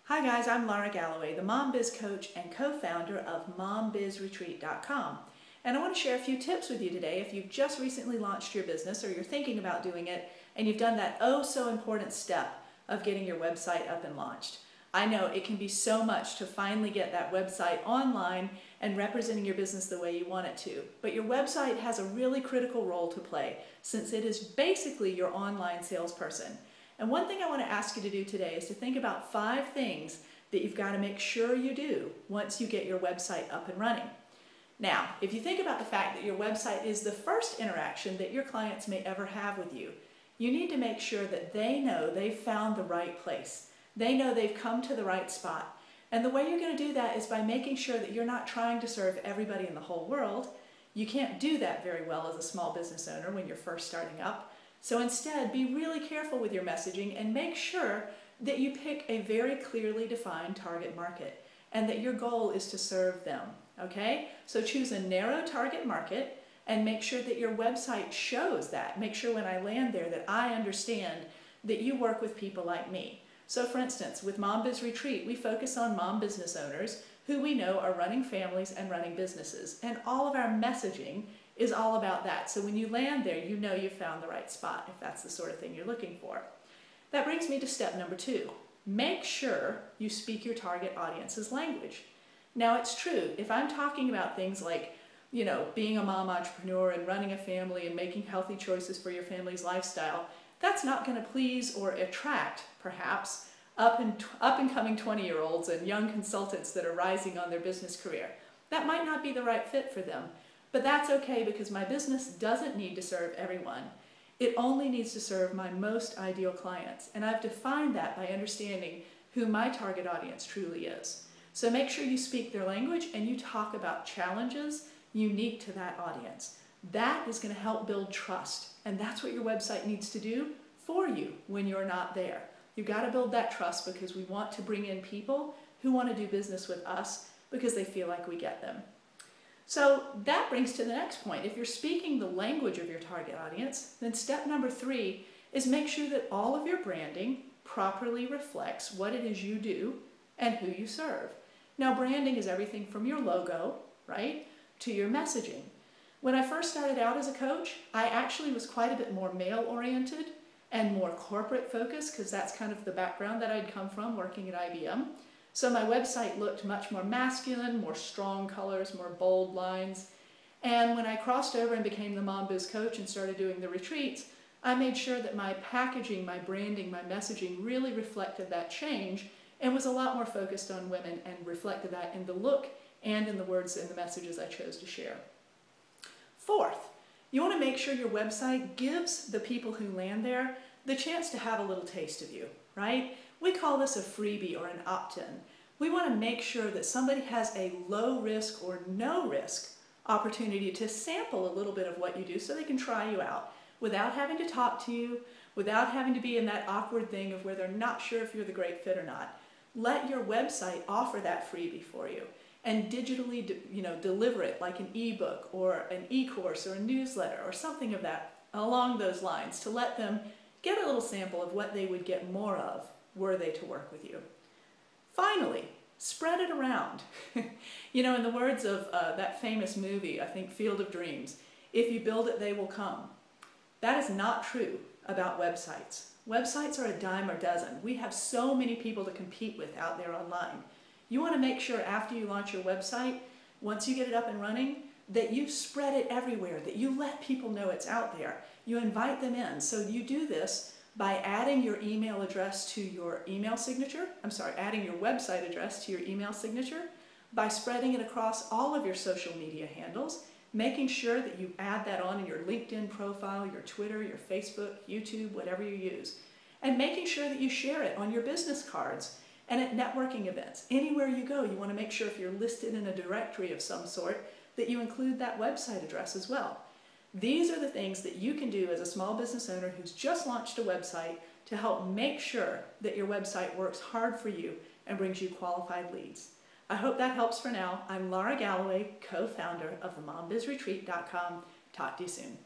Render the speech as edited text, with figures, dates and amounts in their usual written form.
Hi guys, I'm Laura Galloway, the Mom Biz Coach and co-founder of MomBizRetreat.com. And I want to share a few tips with you today if you've just recently launched your business or you're thinking about doing it and you've done that oh so important step of getting your website up and launched. I know it can be so much to finally get that website online and representing your business the way you want it to. But your website has a really critical role to play since it is basically your online salesperson. And one thing I want to ask you to do today is to think about 5 things that you've got to make sure you do once you get your website up and running. Now, if you think about the fact that your website is the first interaction that your clients may ever have with you, you need to make sure that they know they've found the right place. They know they've come to the right spot. And the way you're going to do that is by making sure that you're not trying to serve everybody in the whole world. You can't do that very well as a small business owner when you're first starting up. So instead, be really careful with your messaging and make sure that you pick a very clearly defined target market and that your goal is to serve them, okay? So choose a narrow target market and make sure that your website shows that. Make sure when I land there that I understand that you work with people like me. So for instance, with Mom Biz Retreat, we focus on mom business owners who we know are running families and running businesses. And all of our messaging is all about that. So when you land there, you know you've found the right spot if that's the sort of thing you're looking for. That brings me to step number 2. Make sure you speak your target audience's language. Now it's true, if I'm talking about things like, you know, being a mom entrepreneur and running a family and making healthy choices for your family's lifestyle, that's not going to please or attract, perhaps, up and coming 20-year-olds and young consultants that are rising on their business career. That might not be the right fit for them. But that's okay because my business doesn't need to serve everyone. It only needs to serve my most ideal clients. And I've defined that by understanding who my target audience truly is. So make sure you speak their language and you talk about challenges unique to that audience. That is going to help build trust. And that's what your website needs to do for you when you're not there. You've got to build that trust because we want to bring in people who want to do business with us because they feel like we get them. So that brings to the next point. If you're speaking the language of your target audience, then step number 3 is make sure that all of your branding properly reflects what it is you do and who you serve. Now, branding is everything from your logo, right, to your messaging. When I first started out as a coach, I actually was quite a bit more male-oriented and more corporate focused because that's kind of the background that I'd come from working at IBM. So my website looked much more masculine, more strong colors, more bold lines. And when I crossed over and became the Mom Biz Coach and started doing the retreats, I made sure that my packaging, my branding, my messaging really reflected that change and was a lot more focused on women and reflected that in the look and in the words and the messages I chose to share. 4th, you want to make sure your website gives the people who land there the chance to have a little taste of you, right? We call this a freebie or an opt-in. We want to make sure that somebody has a low risk or no risk opportunity to sample a little bit of what you do so they can try you out without having to talk to you, without having to be in that awkward thing of where they're not sure if you're the great fit or not. Let your website offer that freebie for you and digitally deliver it like an ebook or an e-course or a newsletter or something of that along those lines to let them get a little sample of what they would get more of were they to work with you. Finally, spread it around. You know, in the words of that famous movie, I think Field of Dreams, if you build it, they will come. That is not true about websites. Websites are a dime a dozen. We have so many people to compete with out there online. You want to make sure after you launch your website, once you get it up and running, that you spread it everywhere, that you let people know it's out there. You invite them in. So you do this by adding your email address to your email signature, adding your website address to your email signature, by spreading it across all of your social media handles, making sure that you add that on in your LinkedIn profile, your Twitter, your Facebook, YouTube, whatever you use, and making sure that you share it on your business cards and at networking events. Anywhere you go, you want to make sure if you're listed in a directory of some sort that you include that website address as well. These are the things that you can do as a small business owner who's just launched a website to help make sure that your website works hard for you and brings you qualified leads. I hope that helps for now. I'm Laura Galloway, co-founder of the MomBizRetreat.com. Talk to you soon.